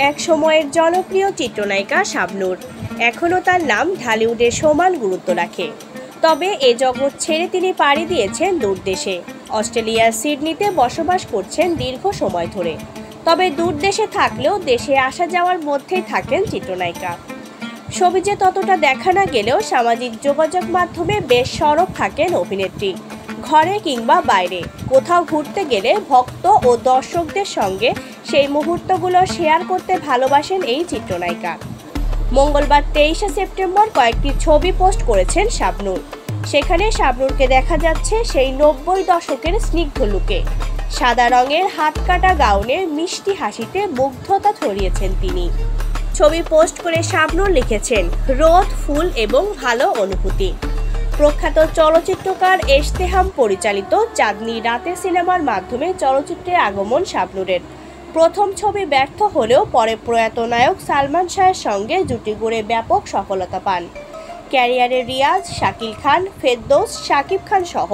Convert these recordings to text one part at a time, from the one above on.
এক সময়ের জনপ্রিয় চিত্রনায়িকা শাবনূর এখনও তার নাম ঢালিউডের সমান গুরুত্ব রাখে। তবে এ জগৎ ছেড়ে তিনি পাড়ি দিয়েছেন দূরদেশে। অস্ট্রেলিয়ার সিডনিতে বসবাস করছেন দীর্ঘ সময় ধরে। তবে দূরদেশে থাকলেও দেশে আসা যাওয়ার মধ্যেই থাকেন চিত্রনায়িকা। ছবিতে ততটা দেখা না গেলেও সামাজিক যোগাযোগ মাধ্যমে বেশ সরব থাকেন অভিনেত্রী। ঘরে কিংবা বাইরে কোথাও ঘুরতে গেলে ভক্ত ও দর্শকদের সঙ্গে সেই মুহূর্তগুলো শেয়ার করতে ভালোবাসেন এই চিত্রনায়িকা। মঙ্গলবার 23শে সেপ্টেম্বর কয়েকটি ছবি পোস্ট করেছেন শাবনূর। সেখানে শাবনূরকে দেখা যাচ্ছে সেই 90 দশকের স্নিগ্ধ লুকে। সাদা রঙের হাতকাটা গাউনে মিষ্টি হাসিতে মুগ্ধতা ছড়িয়েছেন তিনি। ছবি পোস্ট করে শাবনূর লিখেছেন, রোদ, ফুল এবং ভালো অনুভূতি। প্রখ্যাত চলচ্চিত্রকার এশতেহাম পরিচালিত চাঁদনি রাতে সিনেমার মাধ্যমে চলচ্চিত্রে আগমন শাবনূরের। প্রথম ছবি ব্যর্থ হলেও পরে প্রয়াত নায়ক সালমান শাহের সঙ্গে জুটি গড়ে ব্যাপক সফলতা পান। ক্যারিয়ারে রিয়াজ, শাকিল খান, ফেরদৌস, শাকিব খান সহ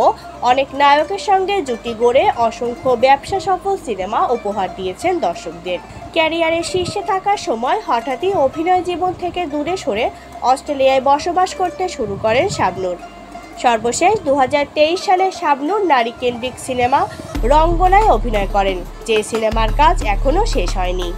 অনেক নায়কের সঙ্গে জুটি গড়ে অসংখ্য ব্যবসা সফল সিনেমা উপহার দিয়েছেন দর্শকদের। ক্যারিয়ারের শীর্ষে থাকার সময় হঠাৎই অভিনয় জীবন থেকে দূরে সরে অস্ট্রেলিয়ায় বসবাস করতে শুরু করেন শাবনূর। সর্বশেষ 2023 সালে শাবনূর নারীকেন্দ্রিক সিনেমা রঙ্গনায় অভিনয় করেন, যে সিনেমার কাজ এখনও শেষ হয়নি।